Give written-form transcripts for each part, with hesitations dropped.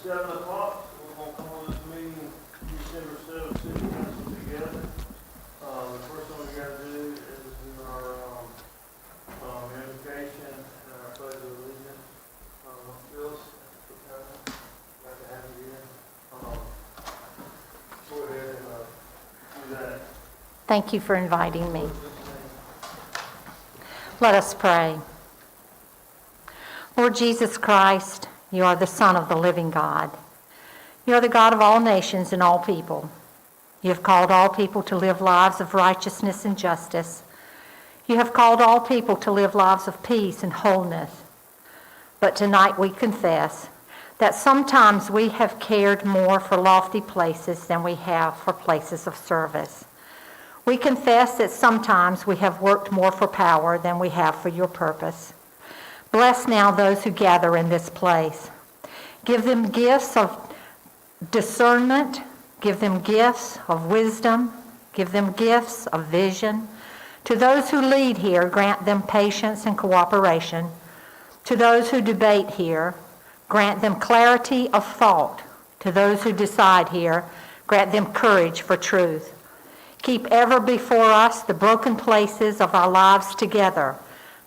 7 o'clock, we're going to come on this meeting, December 7th, city council together. The first thing we got to do is do our invocation and our pledge of allegiance. Phyllis, glad to have you here. Go ahead and do that. Thank you for inviting me. Let us pray. Lord Jesus Christ, you are the Son of the living God. You are the God of all nations and all people. You have called all people to live lives of righteousness and justice. You have called all people to live lives of peace and wholeness. But tonight we confess that sometimes we have cared more for lofty places than we have for places of service. We confess that sometimes we have worked more for power than we have for your purpose. Bless now those who gather in this place. Give them gifts of discernment. Give them gifts of wisdom. Give them gifts of vision. To those who lead here, grant them patience and cooperation. To those who debate here, grant them clarity of thought. To those who decide here, grant them courage for truth. Keep ever before us the broken places of our lives together,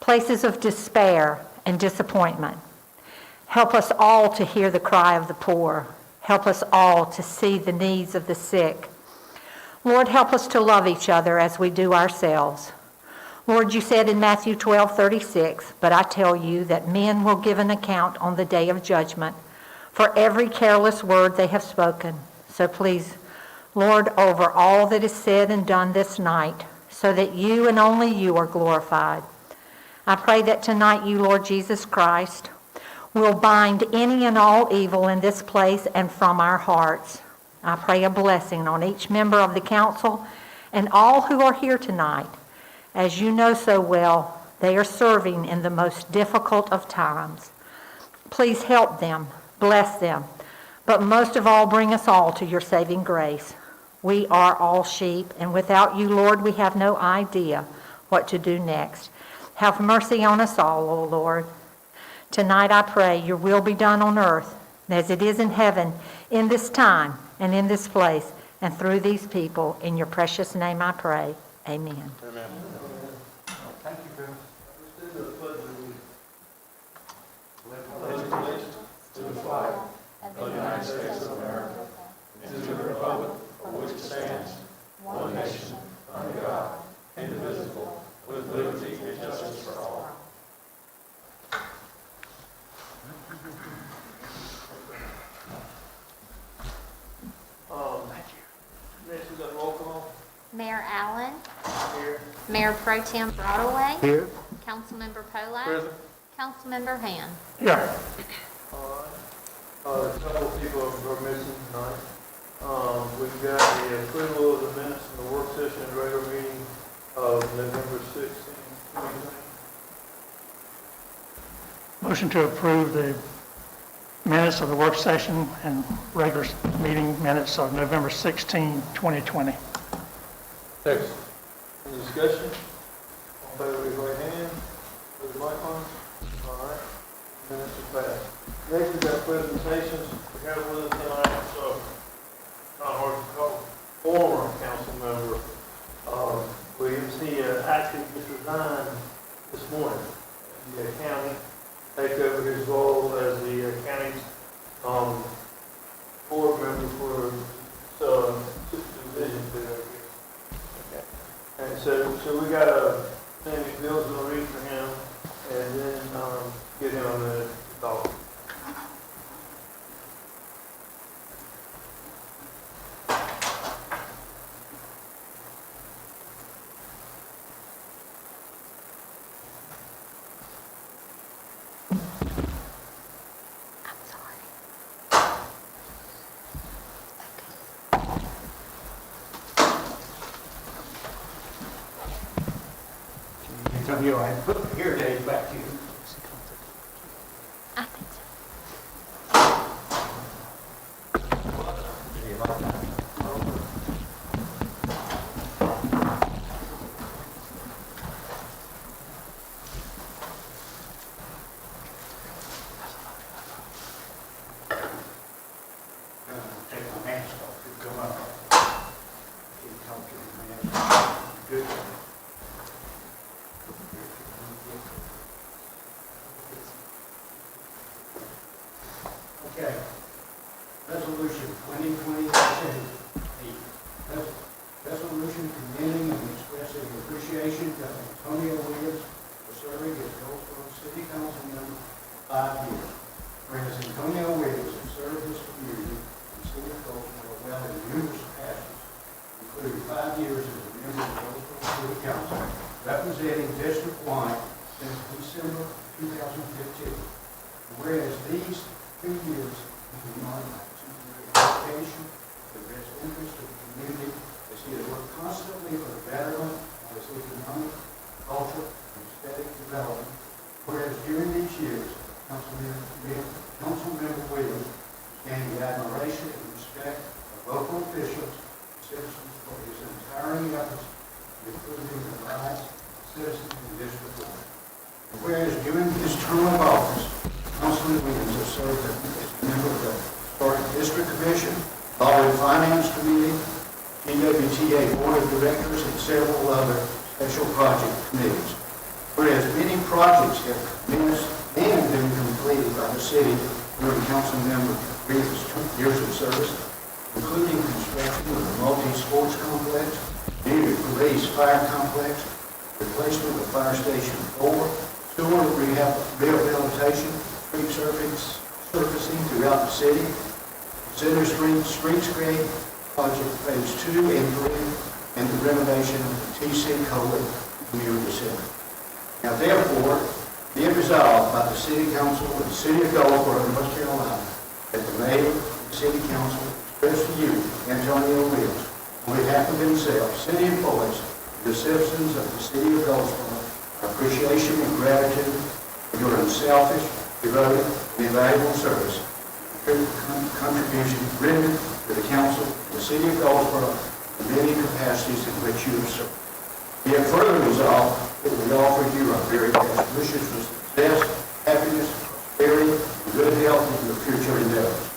places of despair and disappointment. Help us all to hear the cry of the poor. Help us all to see the needs of the sick. Lord, help us to love each other as we do ourselves. Lord, you said in Matthew 12:36, but I tell you that men will give an account on the day of judgment for every careless word they have spoken. So please, Lord, over all that is said and done this night, so that you and only you are glorified. I pray that tonight you, Lord Jesus Christ, will bind any and all evil in this place and from our hearts. I pray a blessing on each member of the council and all who are here tonight. As you know so well, they are serving in the most difficult of times. Please help them, bless them, but most of all, bring us all to your saving grace. We are all sheep, and without you, Lord, we have no idea what to do next. Have mercy on us all, O Lord. Tonight I pray your will be done on earth as it is in heaven, in this time and in this place, and through these people. In your precious name I pray. Amen. Amen. Thank you, Bill. Let's do the pledge of allegiance. To the flag of the United States of America and to the republic for which it stands, one nation, under God, indivisible, with liberty and justice for all. Next, we got roll call. Mayor Allen, Here. Mayor Pro Tem Broadway, Here. Councilmember Polak, Present. Councilmember Han. Here. All right. A couple of people are missing tonight. We've got the approval of the minutes from the work session and regular meeting of November 16th, 2020. Motion to approve the minutes of the work session and regular meeting minutes of November 16, 2020. Second. Any discussion? All in favor, raise your right hand. Put the mic on. All right. Minutes are passed. Next, we've got presentations. We have with us tonight, so not hard to call, former council member Williams. He actually just resigned this morning. The county take over his role as the county's board member for supervision there. And so we got a thing that Bill's gonna read for him, and then get him a minute to talk. Tell you, I put the here days back to you. I think so. Good. Okay. Resolution 2020-8. Resolution commending and expressing appreciation to Antonio Williams for serving as Goldsboro City Council member for 5 years. Whereas Antonio Williams has served his community and city of Goldsboro well in numerous capacities, including 5 years as a member of Goldsboro City Council, representing District 1 since December 2015. Whereas these 2 years have been marked by exemplary dedication to the best interest of the community, as he has worked constantly for the betterment of its economic, cultural, and aesthetic development. Whereas during these years, Councilmember Williams gained the admiration and respect of local officials and citizens for his untiring efforts in improving the lives of citizens in District 1. And whereas during his term of office, Councilman Williams has served as a member of the Historic District Commission, Law and Finance Committee, TWTA Board of Directors, and several other special project committees. Whereas many projects have commenced and been completed by the city during Councilmember Williams' years of service, including construction of the multi-sports complex, new police fire complex, replacement of Fire Station 4, sewer rehabilitation, street surfacing throughout the city, Center Street streetscape project phase 2 and 3, and the renovation of the TC Colon Community Center. Now therefore, be it resolved by the City Council of the City of Goldsboro, North Carolina, that the Mayor of the City Council express to you, Antonio Williams, on behalf of himself, city employees, and the citizens of the City of Goldsboro, appreciation and gratitude for your unselfish, devoted, and invaluable service, contribution rendered to the Council of the City of Goldsboro in many capacities in which you have served. Be it further resolved that we offer you our very best wishes for success, happiness, prosperity, and good health in your future endeavors.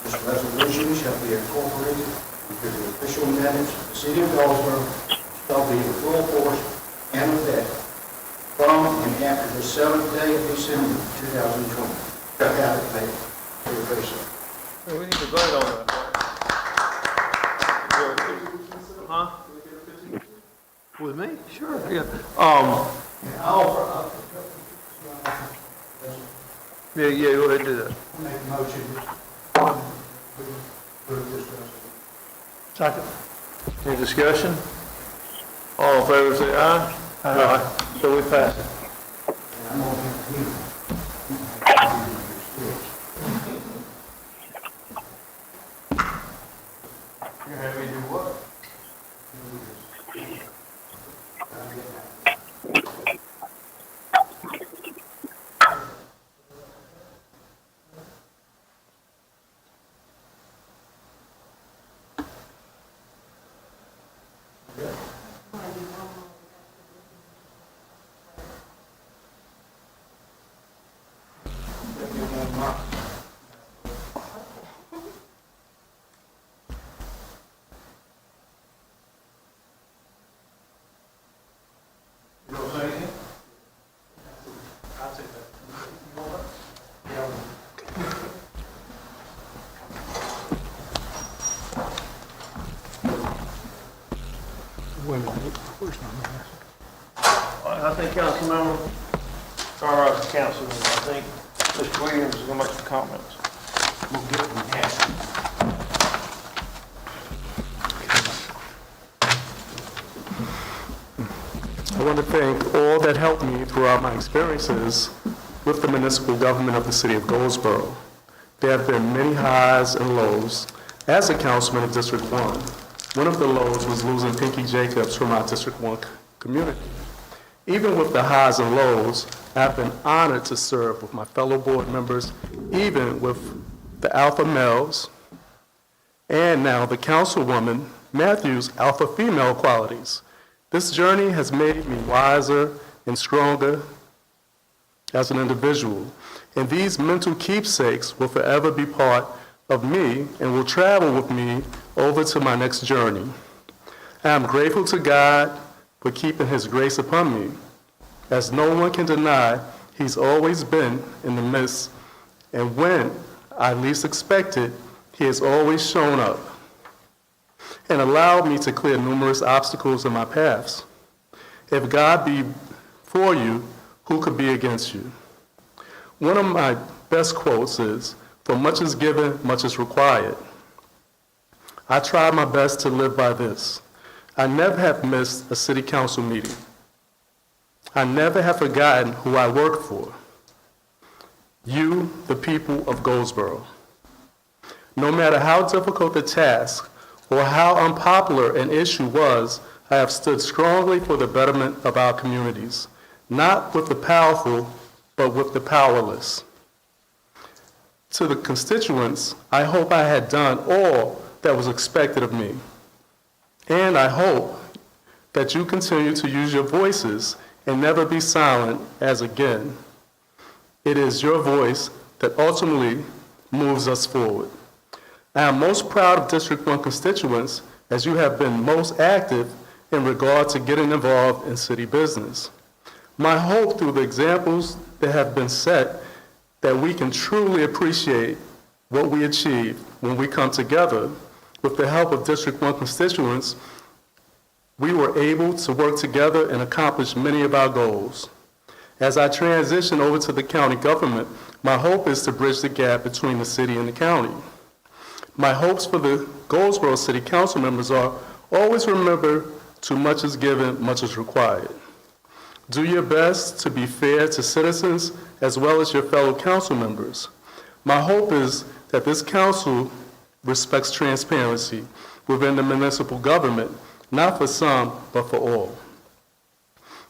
This resolution shall be incorporated into the official minutes of the City of Goldsboro, shall be in full force and effect from and after the 7th day of December 2020. Shall have it made. We need to vote on that. Huh? With me? Sure, yeah. Yeah, go ahead and do that. Make a motion. Approve this resolution. Second. Any discussion? All in favor, say aye. Aye. So we pass it. And I'm going to continue. You have me do what? You don't say anything? I'll take that. I think Councilmember, or Councilman, I think Mr. Williams is going to make some comments. We'll get them passed. I want to thank all that helped me throughout my experiences with the municipal government of the city of Goldsboro. There have been many highs and lows. As a councilman of District 1, one of the lows was losing Pinky Jacobs from our District 1 community. Even with the highs and lows, I've been honored to serve with my fellow board members, even with the alpha males, and now the councilwoman Matthews' alpha female qualities. This journey has made me wiser and stronger as an individual, and these mental keepsakes will forever be part of me and will travel with me over to my next journey. I am grateful to God for keeping His grace upon me. As no one can deny, He's always been in the midst, and when I least expected, He has always shown up and allowed me to clear numerous obstacles in my paths. If God be for you, who could be against you? One of my best quotes is, "For much is given, much is required." I try my best to live by this. I never have missed a city council meeting. I never have forgotten who I work for. You, the people of Goldsboro. No matter how difficult the task or how unpopular an issue was, I have stood strongly for the betterment of our communities, not with the powerful, but with the powerless. To the constituents, I hope I had done all that was expected of me. And I hope that you continue to use your voices and never be silent, as again, it is your voice that ultimately moves us forward. I am most proud of District 1 constituents as you have been most active in regard to getting involved in city business. My hope through the examples that have been set that we can truly appreciate what we achieve when we come together. With the help of District 1 constituents, we were able to work together and accomplish many of our goals. As I transition over to the county government, my hope is to bridge the gap between the city and the county. My hopes for the Goldsboro City Council members are always remember, too much is given, much is required. Do your best to be fair to citizens as well as your fellow council members. My hope is that this council respects transparency within the municipal government, not for some, but for all.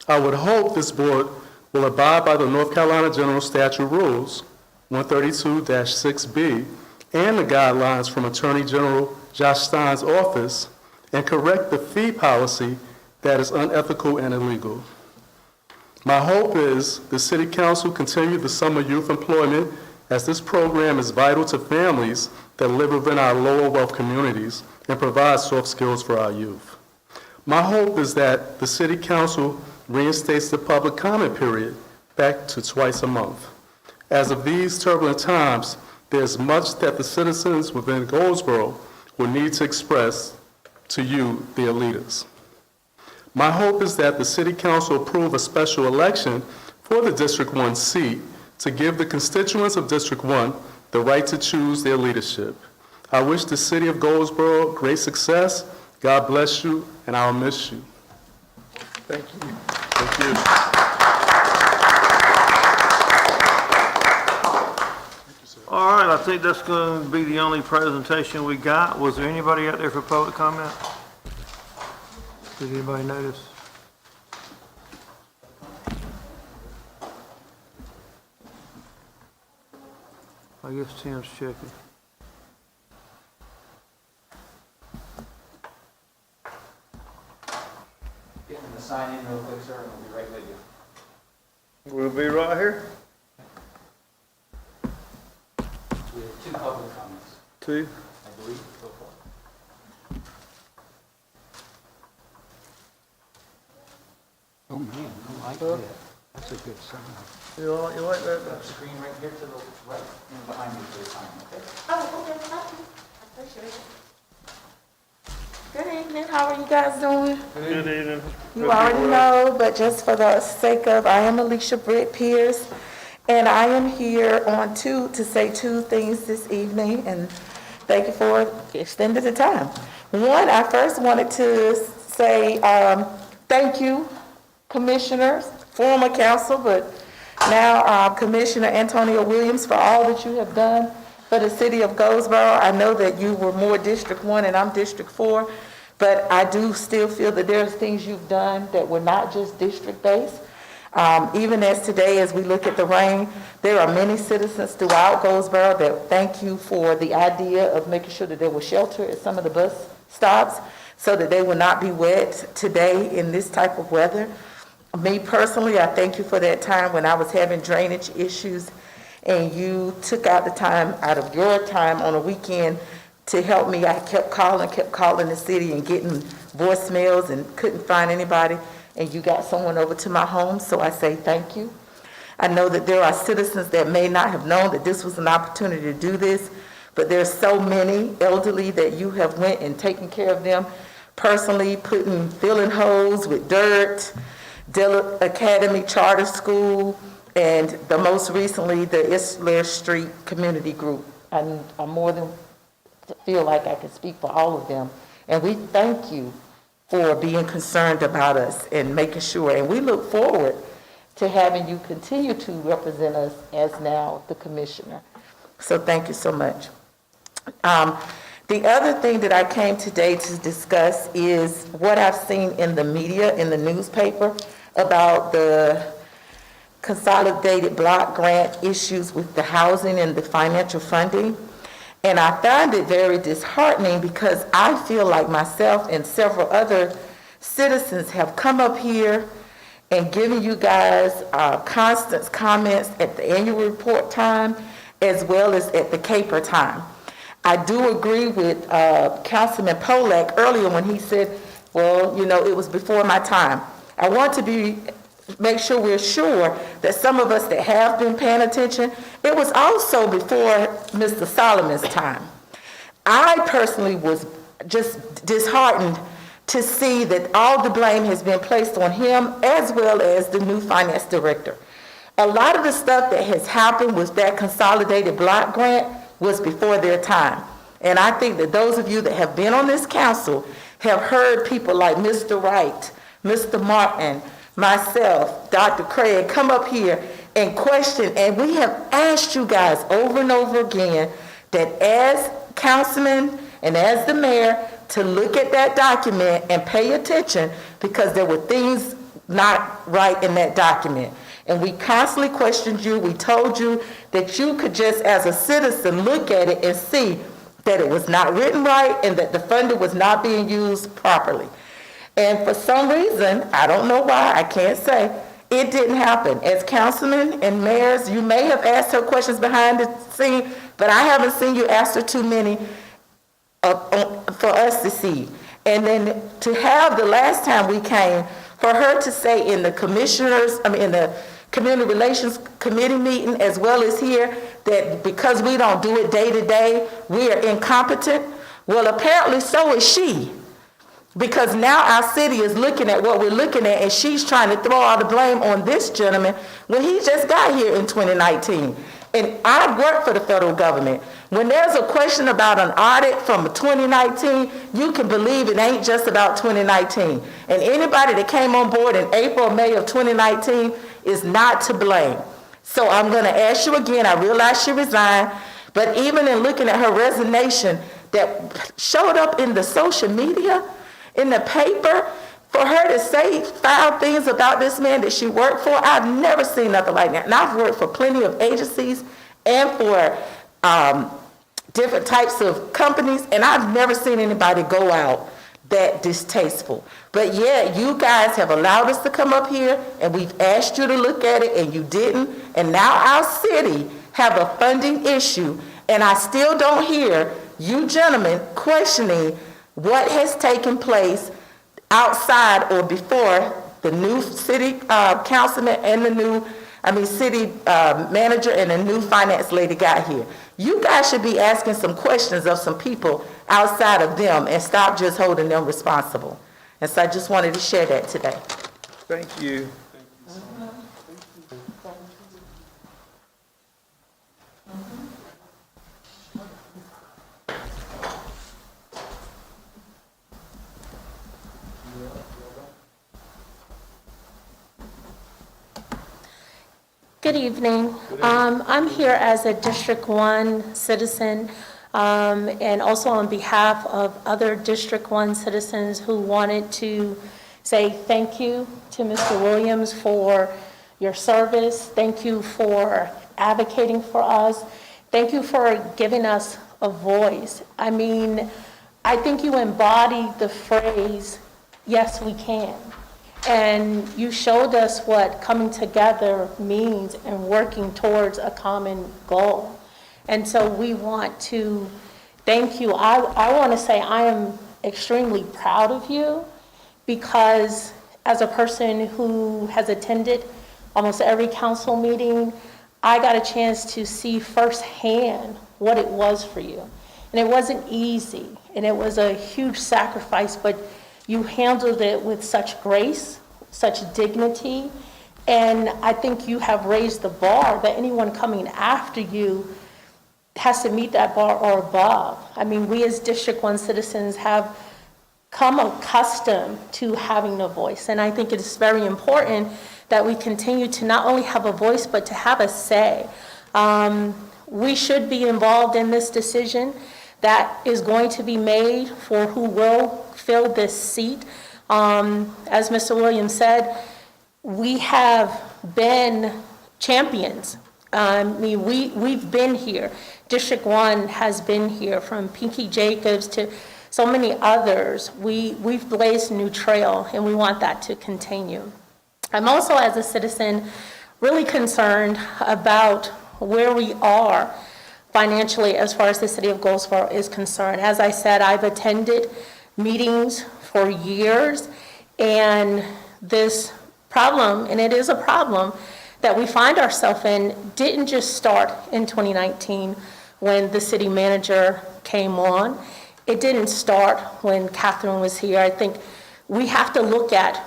I would hope this board will abide by the North Carolina General Statute Rules 132-6B and the guidelines from Attorney General Josh Stein's office and correct the fee policy that is unethical and illegal. My hope is the City Council continue the summer youth employment as this program is vital to families that live within our lower wealth communities and provide soft skills for our youth. My hope is that the City Council reinstates the public comment period back to twice a month. As of these turbulent times, there's much that the citizens within Goldsboro will need to express to you, their leaders. My hope is that the City Council approve a special election for the District 1 seat to give the constituents of District 1 the right to choose their leadership. I wish the City of Goldsboro great success. God bless you, and I'll miss you. Thank you. Thank you. All right, I think that's going to be the only presentation we got. Was there anybody out there for public comment? Did anybody notice? I guess Tim's checking. Getting the sign in real quick, sir, and we'll be right with you. We'll be right here. We have 2 public comments, 2. I believe, so far. Oh, man, I like that. That's a good sign. You like that? The screen right here to the right, and behind you for the sign, okay? Oh, okay, thank you. I appreciate it. Good evening, how are you guys doing? Good evening. You already know, but just for the sake of, I am Alicia Britt Pierce, and I am here to say 2 things this evening, and thank you for extending the time. One, I first wanted to say thank you, commissioners, former council, but now Commissioner Antonio Williams, for all that you have done for the city of Goldsboro. I know that you were more District 1 and I'm District 4, but I do still feel that there's things you've done that were not just district-based. Even as today, as we look at the rain, there are many citizens throughout Goldsboro that thank you for the idea of making sure that there was shelter at some of the bus stops so that they will not be wet today in this type of weather. Me personally, I thank you for that time when I was having drainage issues and you took out the time out of your time on a weekend to help me. I kept calling the city and getting voicemails and couldn't find anybody. And you got someone over to my home, so I say thank you. I know that there are citizens that may not have known that this was an opportunity to do this, but there's so many elderly that you have went and taken care of them personally, filling holes with dirt, Dillard Academy Charter School, and the most recently, the Isler Street Community Group. I more than feel like I can speak for all of them. And we thank you for being concerned about us and making sure. And we look forward to having you continue to represent us as now the commissioner. So thank you so much. The other thing that I came today to discuss is what I've seen in the media, in the newspaper, about the consolidated block grant issues with the housing and the financial funding. And I found it very disheartening because I feel like myself and several other citizens have come up here and given you guys constant comments at the annual report time as well as at the caper time. I do agree with Councilman Polak earlier when he said, well, it was before my time. I want to make sure we're sure that some of us that have been paying attention, it was also before Mr. Solomon's time. I personally was just disheartened to see that all the blame has been placed on him as well as the new finance director. A lot of the stuff that has happened with that consolidated block grant was before their time. And I think that those of you that have been on this council have heard people like Mr. Wright, Mr. Martin, myself, Dr. Craig, come up here and question, and we have asked you guys over and over again that as councilmen and as the mayor to look at that document and pay attention because there were things not right in that document. And we constantly questioned you. We told you that you could just as a citizen look at it and see that it was not written right and that the funding was not being used properly. And for some reason, I don't know why, I can't say, it didn't happen. As councilmen and mayors, you may have asked her questions behind the scene, but I haven't seen you ask her too many for us to see. And then to have the last time we came, for her to say in the in the Community Relations Committee meeting as well as here, that because we don't do it day to day, we are incompetent. Well, apparently so is she. Because now our city is looking at what we're looking at, and she's trying to throw all the blame on this gentleman when he just got here in 2019. And I work for the federal government. When there's a question about an audit from 2019, you can believe it ain't just about 2019. And anybody that came on board in April or May of 2019 is not to blame. So I'm going to ask you again, I realize she resigned, but even in looking at her resignation that showed up in the social media, in the paper, for her to say foul things about this man that she worked for, I've never seen nothing like that. And I've worked for plenty of agencies and for different types of companies, and I've never seen anybody go out that distasteful. But yet, you guys have allowed us to come up here, and we've asked you to look at it, and you didn't. And now our city have a funding issue, and I still don't hear you gentlemen questioning what has taken place outside or before the new city councilman and the new, city manager and the new finance lady got here. You guys should be asking some questions of some people outside of them and stop just holding them responsible. And so I just wanted to share that today. Thank you. Good evening. I'm here as a District 1 citizen and also on behalf of other District 1 citizens who wanted to say thank you to Mr. Williams for your service. Thank you for advocating for us. Thank you for giving us a voice. I think you embody the phrase, yes, we can. And you showed us what coming together means and working towards a common goal. And so we want to thank you. I want to say I am extremely proud of you because as a person who has attended almost every council meeting, I got a chance to see firsthand what it was for you. And it wasn't easy, and it was a huge sacrifice, but you handled it with such grace, such dignity, and I think you have raised the bar that anyone coming after you has to meet that bar or above. I mean, we as District 1 citizens have come accustomed to having a voice, and I think it is very important that we continue to not only have a voice, but to have a say. We should be involved in this decision that is going to be made for who will fill this seat. As Mr. Williams said, we have been champions. I mean, we've been here. District 1 has been here, from Pinky Jacobs to so many others. We've blazed a new trail, and we want that to continue. I'm also, as a citizen, really concerned about where we are financially as far as the city of Goldsboro is concerned. As I said, I've attended meetings for years, and this problem, and it is a problem that we find ourselves in, didn't just start in 2019 when the city manager came on. It didn't start when Catherine was here. I think we have to look at,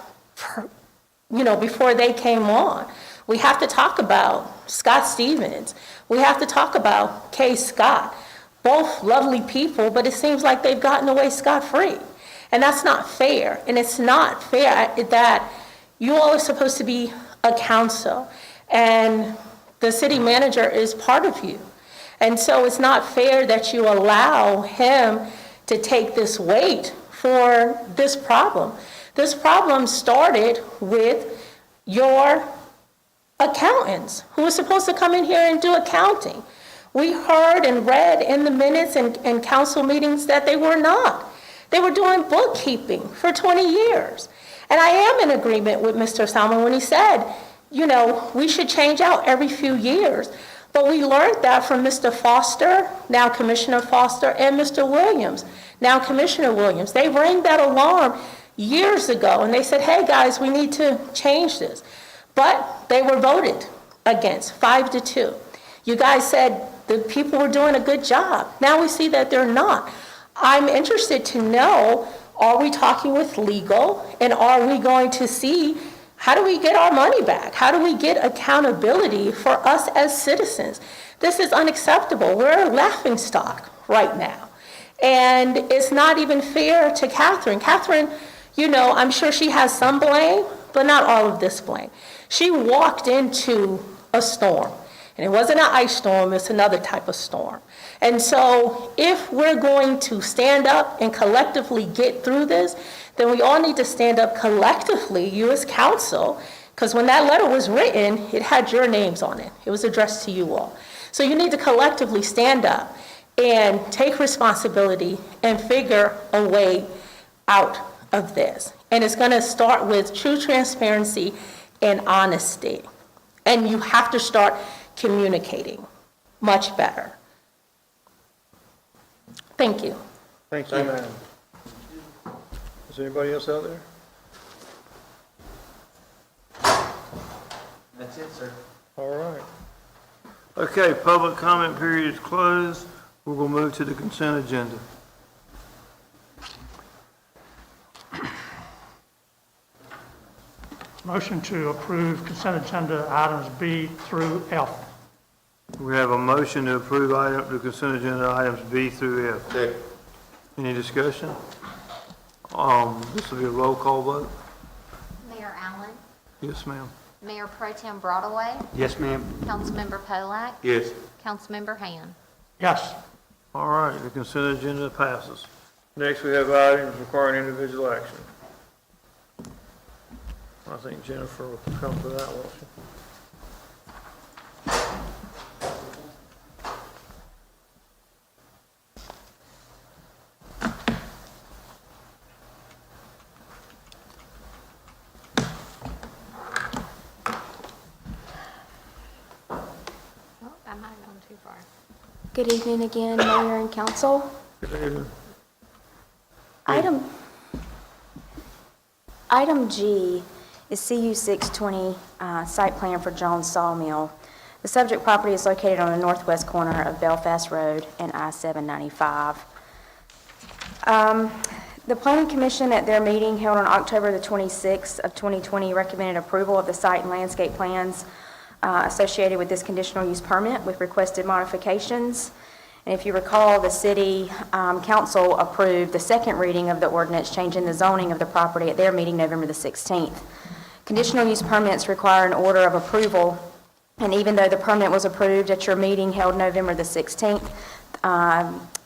before they came on. We have to talk about Scott Stevens. We have to talk about Kay Scott. Both lovely people, but it seems like they've gotten away scot-free. And that's not fair. And it's not fair that you all are supposed to be a council, and the city manager is part of you. And so it's not fair that you allow him to take this weight for this problem. This problem started with your accountants who were supposed to come in here and do accounting. We heard and read in the minutes and council meetings that they were not. They were doing bookkeeping for 20 years. And I am in agreement with Mr. Salmon when he said, we should change out every few years. But we learned that from Mr. Foster, now Commissioner Foster, and Mr. Williams, now Commissioner Williams. They rang that alarm years ago, and they said, hey guys, we need to change this. But they were voted against, 5-2. You guys said the people were doing a good job. Now we see that they're not. I'm interested to know, are we talking with legal, and are we going to see, how do we get our money back? How do we get accountability for us as citizens? This is unacceptable. We're a laughingstock right now. And it's not even fair to Catherine. Catherine, I'm sure she has some blame, but not all of this blame. She walked into a storm, and it wasn't an ice storm, it's another type of storm. And so if we're going to stand up and collectively get through this, then we all need to stand up collectively, you as council, because when that letter was written, it had your names on it. It was addressed to you all. So you need to collectively stand up and take responsibility and figure a way out of this. And it's going to start with true transparency and honesty. And you have to start communicating much better. Thank you. Thank you, ma'am. Is there anybody else out there? That's it, sir. All right. Okay, public comment period is closed. We're going to move to the consent agenda. Motion to approve consent agenda items B through F. We have a motion to approve the consent agenda items B through F. Second. Any discussion? This will be a roll call vote. Mayor Allen, Yes, ma'am. Mayor Pro Tem Broadway, Yes, ma'am. Councilmember Polak, Yes. Councilmember Han. Yes. All right, the consent agenda passes. Next, we have items requiring individual action. I think Jennifer will come to that, won't she? Oh, I might have gone too far. Good evening again, Mayor and Council. Good evening. Item G is CU 620, site plan for Jones Sawmill. The subject property is located on the northwest corner of Belfast Road and I-795. The Planning Commission at their meeting held on October the 26th of 2020 recommended approval of the site and landscape plans associated with this conditional use permit with requested modifications. And if you recall, the city council approved the second reading of the ordinance changing the zoning of the property at their meeting November the 16th. Conditional use permits require an order of approval, and even though the permit was approved at your meeting held November the 16th,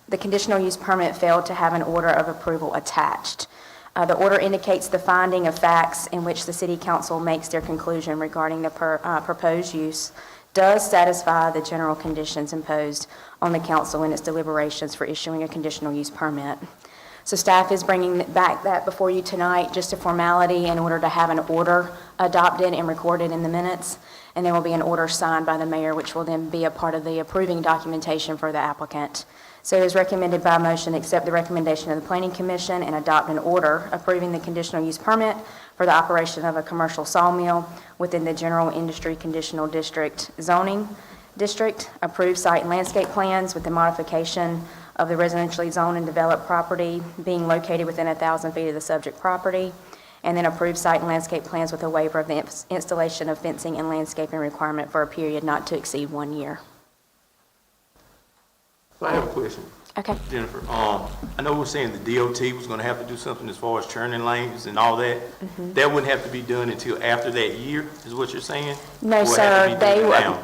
the conditional use permit failed to have an order of approval attached. The order indicates the finding of facts in which the city council makes their conclusion regarding the proposed use does satisfy the general conditions imposed on the council in its deliberations for issuing a conditional use permit. So staff is bringing back that before you tonight, just a formality in order to have an order adopted and recorded in the minutes. And there will be an order signed by the mayor, which will then be a part of the approving documentation for the applicant. So it is recommended by motion to accept the recommendation of the Planning Commission and adopt an order approving the conditional use permit for the operation of a commercial sawmill within the general industry conditional district zoning district, approve site and landscape plans with the modification of the residentially zoned and developed property being located within 1,000 feet of the subject property, and then approve site and landscape plans with a waiver of the installation of fencing and landscaping requirement for a period not to exceed 1 year. So I have a question, Okay. Jennifer. I know we're saying the DOT was gonna have to do something as far as turning lanes and all that. That wouldn't have to be done until after that year, is what you're saying? No, Or it have to sir, be they, done now?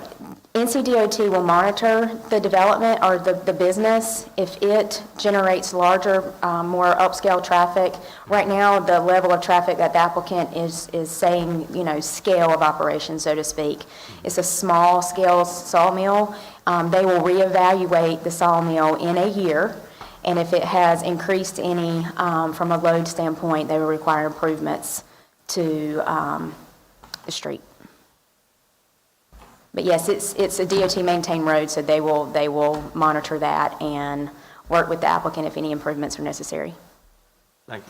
NCDOT will monitor the development or the business if it generates larger, more upscale traffic. Right now, the level of traffic that the applicant is saying, scale of operation, so to speak. It's a small scale sawmill. They will reevaluate the sawmill in a year, and if it has increased any from a load standpoint, they will require improvements to the street. But yes, it's a DOT maintained road, so they will monitor that and work with the applicant if any improvements are necessary. Thank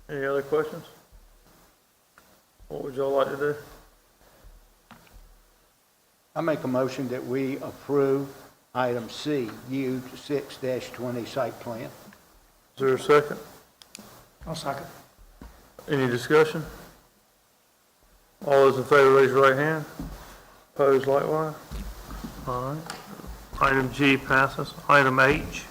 you. Any other questions? What would y'all like to do? I make a motion that we approve item C, U 6-20 site plan. Is there a second? I'll second. Any discussion? All those in favor, raise your right hand. Opposed likewise. All right. Item G passes. Item H.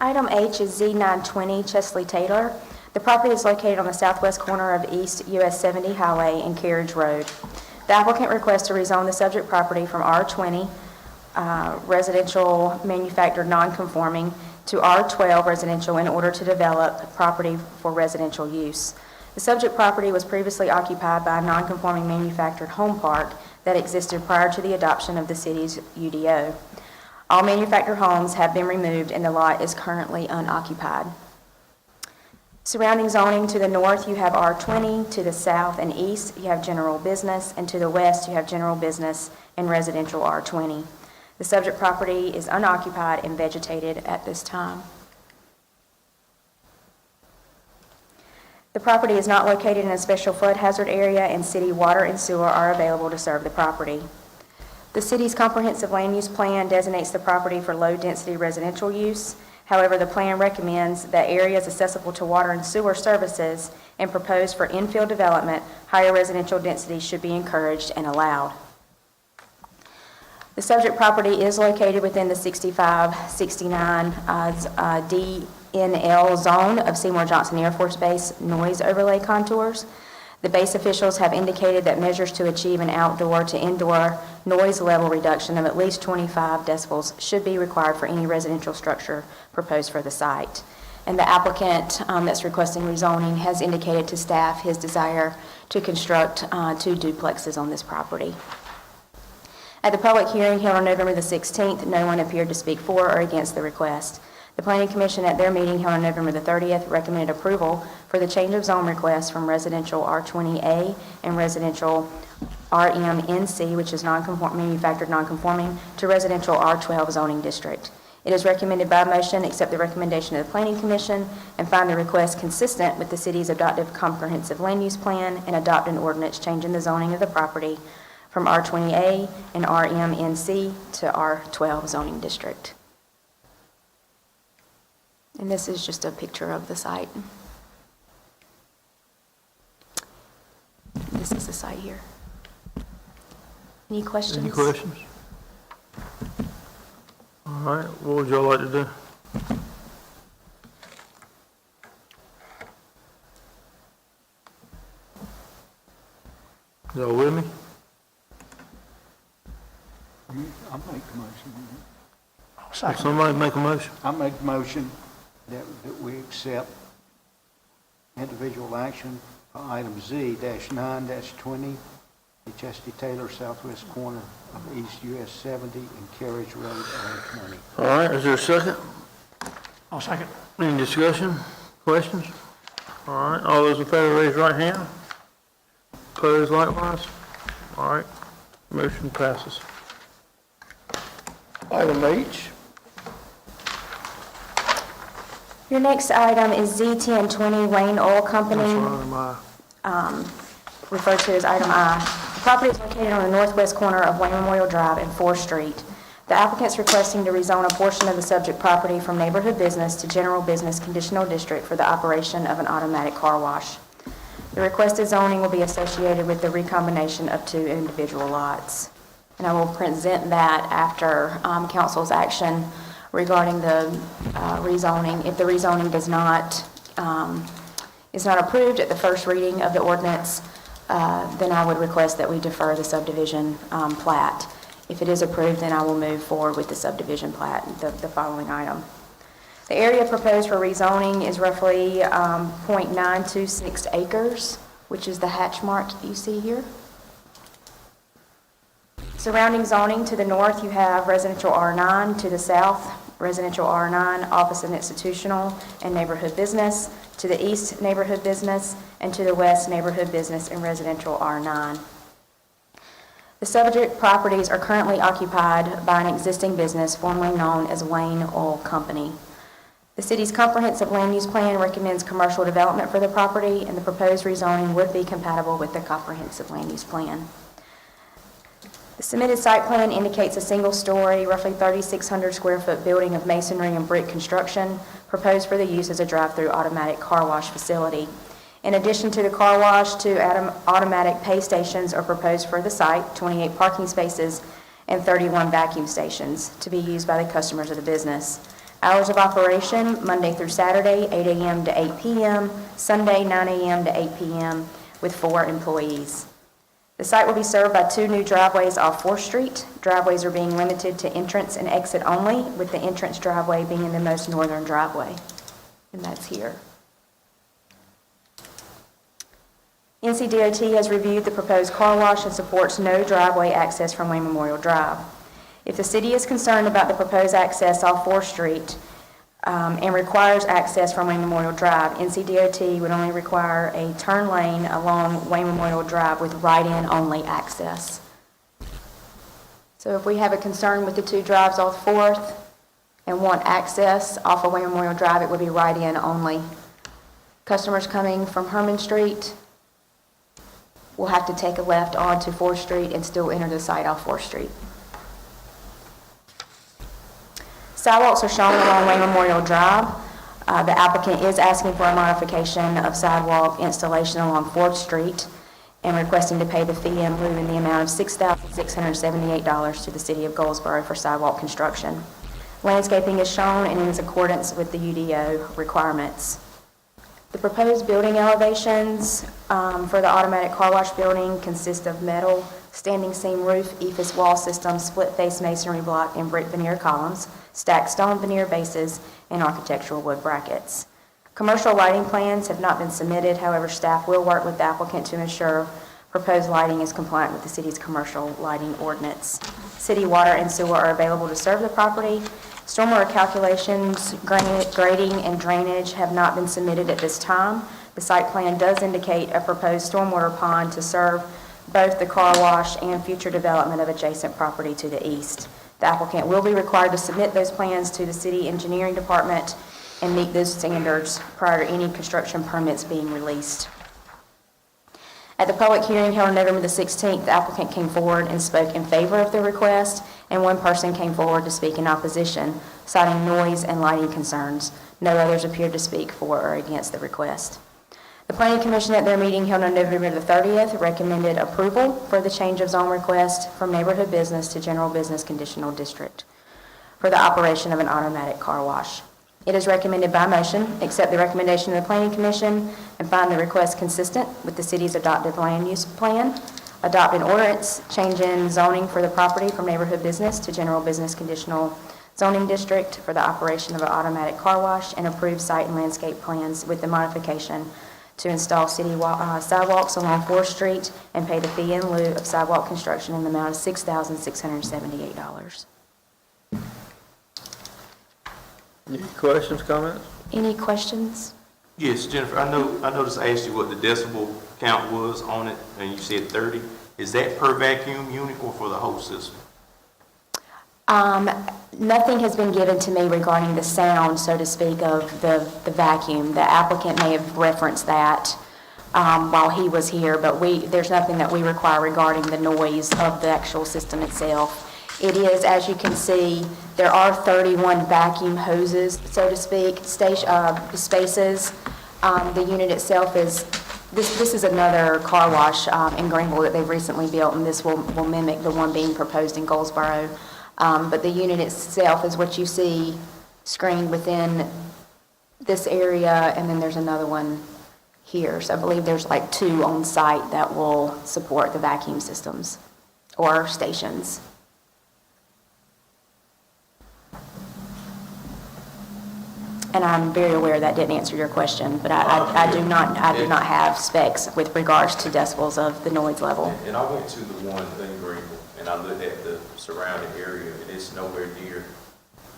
Item H is Z920 Chesley Taylor. The property is located on the southwest corner of East US 70 Highway and Carriage Road. The applicant requests to rezone the subject property from R20, residential manufactured non-conforming, to R12 residential in order to develop property for residential use. The subject property was previously occupied by a non-conforming manufactured home park that existed prior to the adoption of the city's UDO. All manufactured homes have been removed and the lot is currently unoccupied. Surrounding zoning, to the north you have R20, to the south and east you have general business, and to the west you have general business and residential R20. The subject property is unoccupied and vegetated at this time. The property is not located in a special flood hazard area, and city water and sewer are available to serve the property. The city's comprehensive land use plan designates the property for low-density residential use. However, the plan recommends that areas accessible to water and sewer services and proposed for infill development, higher residential density should be encouraged and allowed. The subject property is located within the 65-69 DNL zone of Seymour Johnson Air Force Base noise overlay contours. The base officials have indicated that measures to achieve an outdoor to indoor noise level reduction of at least 25 decibels should be required for any residential structure proposed for the site. And the applicant that's requesting rezoning has indicated to staff his desire to construct 2 duplexes on this property. At the public hearing held on November the 16th, no one appeared to speak for or against the request. The Planning Commission at their meeting held on November the 30th recommended approval for the change of zone request from residential R20A and residential RMNC, which is manufactured nonconforming, to residential R12 zoning district. It is recommended by motion accept the recommendation of the Planning Commission and find the request consistent with the city's adopted comprehensive land use plan and adopt an ordinance changing the zoning of the property from R20A and RMNC to R12 zoning district. And this is just a picture of the site. This is the site here. Any questions? Any questions? All right, what would y'all like to do? Y'all with me? I'll make the motion. Second. Somebody make a motion. I make the motion that we accept individual action for item Z-9-20, the Chesty Taylor southwest corner of East US 70 and Carriage Road, I-20. All right, is there a second? I'll second. Any discussion, questions? All right, all those in favor raise your right hand. Opposed likewise? All right, motion passes. Item H. Your next item is Z-1020 Wayne Oil Company, That's item I. referred to as item I. The property is located on the northwest corner of Wayne Memorial Drive and 4th Street. The applicant's requesting to rezone a portion of the subject property from neighborhood business to general business conditional district for the operation of an automatic car wash. The requested zoning will be associated with the recombination of 2 individual lots. And I will present that after council's action regarding the rezoning. If the rezoning does not, is not approved at the first reading of the ordinance, then I would request that we defer the subdivision plat. If it is approved, then I will move forward with the subdivision plat, the following item. The area proposed for rezoning is roughly .926 acres, which is the hatch mark you see here. Surrounding zoning, to the north you have residential R9, to the south residential R9, office and institutional and neighborhood business, to the east neighborhood business, and to the west neighborhood business and residential R9. The subject properties are currently occupied by an existing business formerly known as Wayne Oil Company. The city's comprehensive land use plan recommends commercial development for the property, and the proposed rezoning would be compatible with the comprehensive land use plan. The submitted site plan indicates a single-story, roughly 3,600 square foot building of masonry and brick construction, proposed for the use as a drive-through automatic car wash facility. In addition to the car wash, 2 automatic pay stations are proposed for the site, 28 parking spaces, and 31 vacuum stations to be used by the customers of the business. Hours of operation, Monday through Saturday, 8 a.m. to 8 p.m., Sunday, 9 a.m. to 8 p.m., with 4 employees. The site will be served by 2 new driveways off 4th Street. Driveways are being limited to entrance and exit only, with the entrance driveway being the most northern driveway, and that's here. NCDOT has reviewed the proposed car wash and supports no driveway access from Wayne Memorial Drive. If the city is concerned about the proposed access off 4th Street and requires access from Wayne Memorial Drive, NCDOT would only require a turn lane along Wayne Memorial Drive with right-in only access. So if we have a concern with the 2 drives off 4th and want access off of Wayne Memorial Drive, it would be right-in only. Customers coming from Herman Street will have to take a left onto 4th Street and still enter the site off 4th Street. Sidewalks are shown along Wayne Memorial Drive. The applicant is asking for a modification of sidewalk installation along 4th Street and requesting to pay the fee in lieu in the amount of $6,678 to the city of Goldsboro for sidewalk construction. Landscaping is shown and is in accordance with the UDO requirements. The proposed building elevations for the automatic car wash building consist of metal, standing seam roof, EIFS wall system, split-face masonry block, and brick veneer columns, stacked stone veneer bases, and architectural wood brackets. Commercial lighting plans have not been submitted. However, staff will work with the applicant to ensure proposed lighting is compliant with the city's commercial lighting ordinance. City water and sewer are available to serve the property. Stormwater calculations, grading, and drainage have not been submitted at this time. The site plan does indicate a proposed stormwater pond to serve both the car wash and future development of adjacent property to the east. The applicant will be required to submit those plans to the city engineering department and meet those standards prior to any construction permits being released. At the public hearing held on November the 16th, the applicant came forward and spoke in favor of the request, and one person came forward to speak in opposition, citing noise and lighting concerns. No others appeared to speak for or against the request. The Planning Commission at their meeting held on November the 30th recommended approval for the change of zone request from neighborhood business to general business conditional district for the operation of an automatic car wash. It is recommended by motion, accept the recommendation of the Planning Commission and find the request consistent with the city's adopted land use plan, adopt an ordinance changing zoning for the property from neighborhood business to general business conditional zoning district for the operation of an automatic car wash, and approve site and landscape plans with the modification to install city sidewalks along 4th Street and pay the fee in lieu of sidewalk construction in the amount of $6,678. Any questions, comments? Any questions? Yes, Jennifer, I noticed I asked you what the decibel count was on it, and you said 30. Is that per vacuum unit or for the whole system? Nothing has been given to me regarding the sound, so to speak, of the vacuum. The applicant may have referenced that while he was here, but there's nothing that we require regarding the noise of the actual system itself. It is, as you can see, there are 31 vacuum hoses, so to speak, spaces. The unit itself is, this is another car wash in Greenville that they've recently built, and this will mimic the one being proposed in Goldsboro. But the unit itself is what you see screened within this area, and then there's another one here. So I believe there's like 2 on site that will support the vacuum systems or stations. And I'm very aware that didn't answer your question, but I do not have specs with regards to decibels of the noise level. And I went to the one in Greenville, and I looked at the surrounding area, and it's nowhere near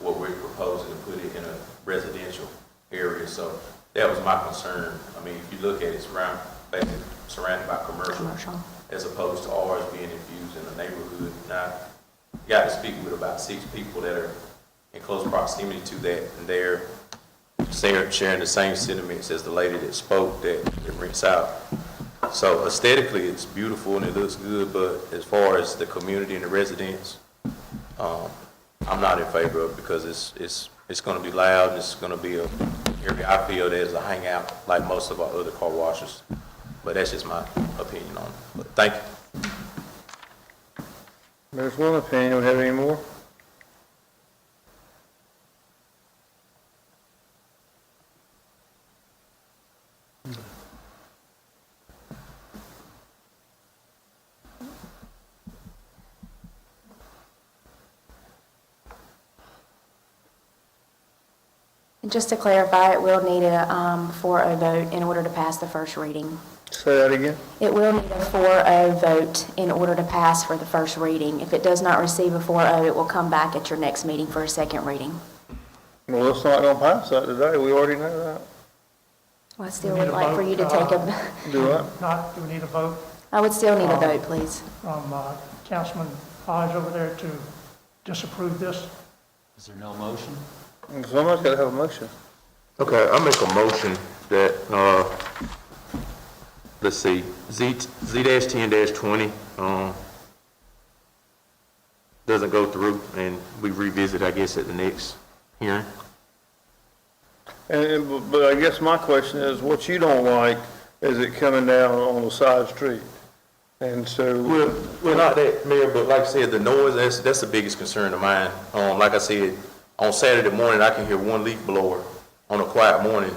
what we're proposing to put it in a residential area. So that was my concern. I mean, if you look at it, basically surrounded by commercial, as opposed to ours being infused in the neighborhood. Now, I got to speak with about 6 people that are in close proximity to that, and they're sharing the same sentiments as the lady that spoke, that it rents out. So aesthetically, it's beautiful and it looks good, but as far as the community and the residents, I'm not in favor of it because it's going to be loud. It's going to be a area I feel there's a hangout like most of our other car washes. But that's just my opinion on it. But thank you. There's one opinion. We have any more? And just to clarify, it will need a 4-0 vote in order to pass the first reading. Say that again. It will need a 4-0 vote in order to pass for the first reading. If it does not receive a 4-0, it will come back at your next meeting for a second reading. Well, it's not going to pass that today. We already know that. Well, I still would like for you to take a, Do what? Do we need a vote I would still need a vote, please. from Councilman Hodge over there to disapprove this? Is there no motion? Somebody's got to have a motion. Okay, I make a motion that, let's see, Z-10-20, doesn't go through, and we revisit, I guess, at the next hearing. But I guess my question is, what you don't like is it coming down on the side street. And so. Well, not that, Mayor, but like I said, the noise, that's the biggest concern of mine. Like I said, on Saturday morning, I can hear one leaf blower on a quiet morning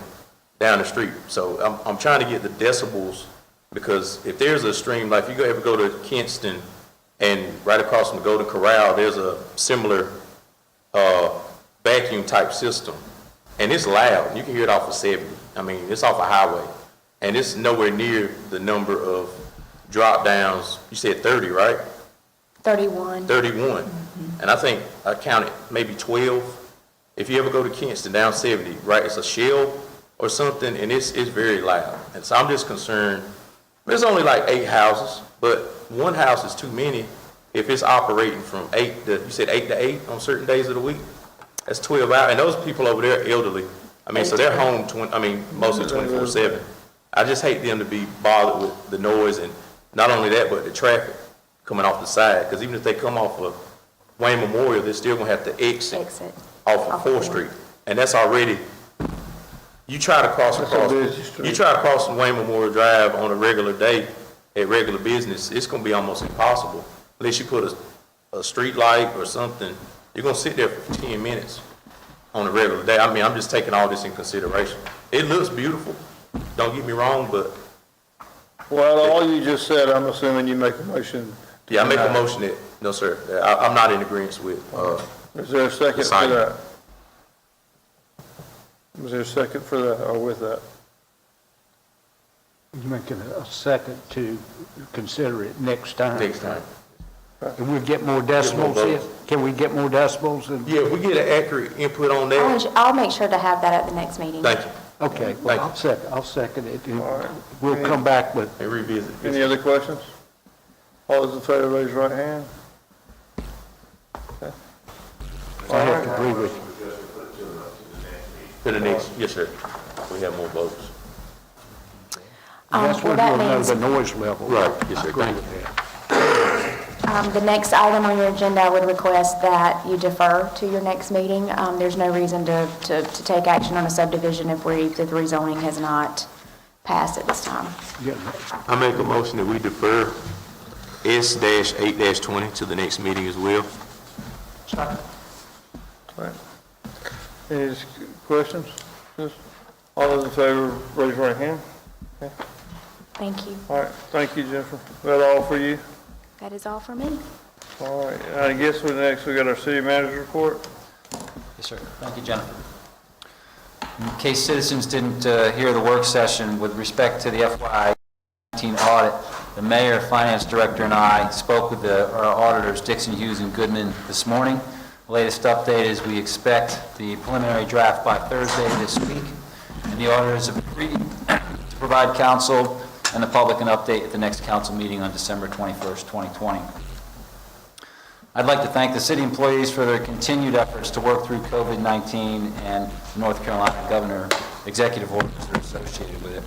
down the street. So I'm trying to get the decibels, because if there's a stream, like if you ever go to Kinston and right across from the Golden Corral, there's a similar vacuum type system. And it's loud. You can hear it off of 70. I mean, it's off a highway. And it's nowhere near the number of drop downs. You said 30, right? 31. 31. And I think I counted maybe 12. If you ever go to Kinston down 70, right, it's a shell or something, and it's very loud. And so I'm just concerned. There's only like 8 houses, But one house is too many if it's operating from you said 8 to 8 on certain days of the week. That's 12 hours, and those people over there are elderly. I mean, so they're home mostly 24/7. I just hate them to be bothered with the noise and not only that, but the traffic coming off the side. Because even if they come off of Wayne Memorial, they're still gonna have to exit off of 4th Street. And that's already, you try to cross Wayne Memorial Drive on a regular day at regular business, it's gonna be almost impossible. Unless you put a street light or something, you're gonna sit there for 10 minutes on a regular day. I mean, I'm just taking all this in consideration. It looks beautiful, don't get me wrong, but. Well, all you just said, I'm assuming you make a motion. Yeah, I make a motion that, no, sir, I'm not in agreement with, Is there a second for that? Is there a second for that, or with that? You making a second to consider it next time? next time. Can we get more decibels in? Can we get more decibels? Yeah, if we get an accurate input on that, I'll make sure to have that at the next meeting. thank you, Okay, well, I'll second it. And All right. we'll come back with, and revisit. Any other questions? All those in favor, raise your right hand. I have to agree with you. To the next, yes, sir, we have more votes. That's Well, when that we'll know means the noise level. Right, yes, sir, I agree thank with you. that. the next item on your agenda, I would request that you defer to your next meeting. There's no reason to take action on a subdivision if the rezoning has not passed at this time. Yeah. I make a motion that we defer S-8-20 to the next meeting as well. All right. Any questions? Yes. All those in favor, raise your right hand. Thank you. All right, thank you, Jennifer. Is that all for you? That is all for me. All right, I guess we got our city manager report. Yes, sir. Thank you, Jennifer. In case citizens didn't hear the work session with respect to the FY19 audit, the mayor, finance director, and I spoke with our auditors, Dixon, Hughes, and Goodman, this morning. The latest update is we expect the preliminary draft by Thursday this week, and the auditors have agreed to provide council and the public an update at the next council meeting on December 21st, 2020. I'd like to thank the city employees for their continued efforts to work through COVID-19 and the North Carolina governor executive orders that are associated with it.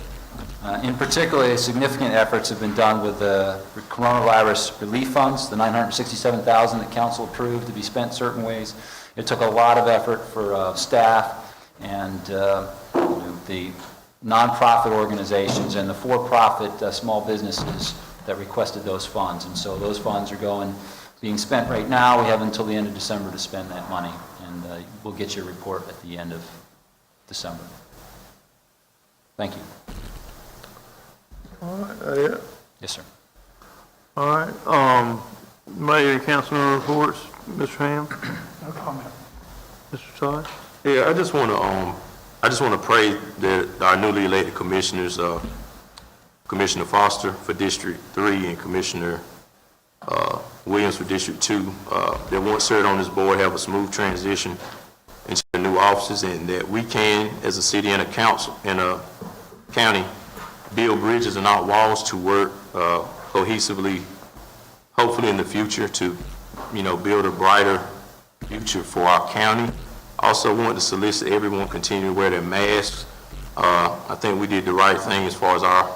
In particular, significant efforts have been done with the coronavirus relief funds, the $967,000 that council approved to be spent certain ways. It took a lot of effort for staff and the nonprofit organizations and the for-profit small businesses that requested those funds. And so those funds are being spent right now. We have until the end of December to spend that money, and we'll get your report at the end of December. Thank you. All right, that it? Yes, sir. All right, mayor, councilman reports, Mr. Ham, No comment. Mr. Todd. Yeah, I just want to pray that our newly elected commissioners, Commissioner Foster for District 3 and Commissioner Williams for District 2, that once served on this board have a smooth transition into the new offices, and that we can, as a city and a council and a county, build bridges and not walls to work cohesively, hopefully in the future to, build a brighter future for our county. Also want to solicit everyone continue to wear their masks. I think we did the right thing as far as our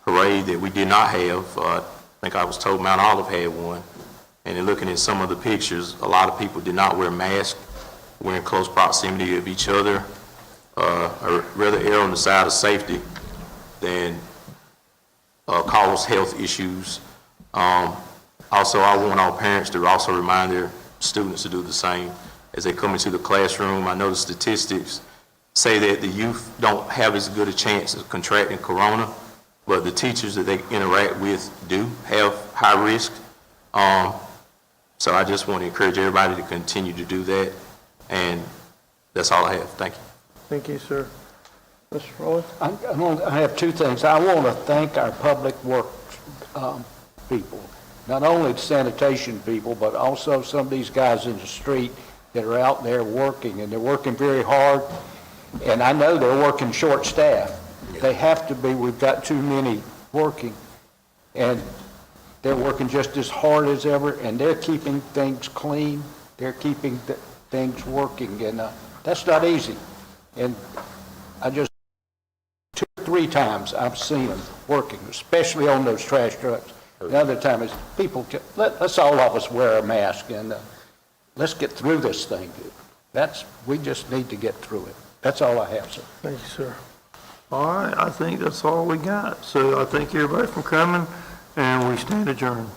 parade that we did not have. I think I was told Mount Olive had one. And in looking at some of the pictures, a lot of people did not wear masks. We're in close proximity of each other. Or rather err on the side of safety than cause health issues. Also, I want our parents to also remind their students to do the same as they come into the classroom. I know the statistics say that the youth don't have as good a chance of contracting corona, but the teachers that they interact with do have high risk. So I just want to encourage everybody to continue to do that, and that's all I have. Thank you. Thank you, sir. Mr. Roy? I have two things. I want to thank our public works people, not only the sanitation people, but also some of these guys in the street that are out there working, and they're working very hard, and I know they're working short staff. They have to be. We've got too many working, and They're working just as hard as ever, and they're keeping things clean. They're keeping things working, and that's not easy. And I just, 2 or 3 times I've seen them working, especially on those trash trucks. The other time is people, let's all of us wear a mask, and let's get through this thing. We just need to get through it. That's all I have, sir. Thank you, sir. All right, I think that's all we got. So I thank everybody for coming, and we stand adjourned.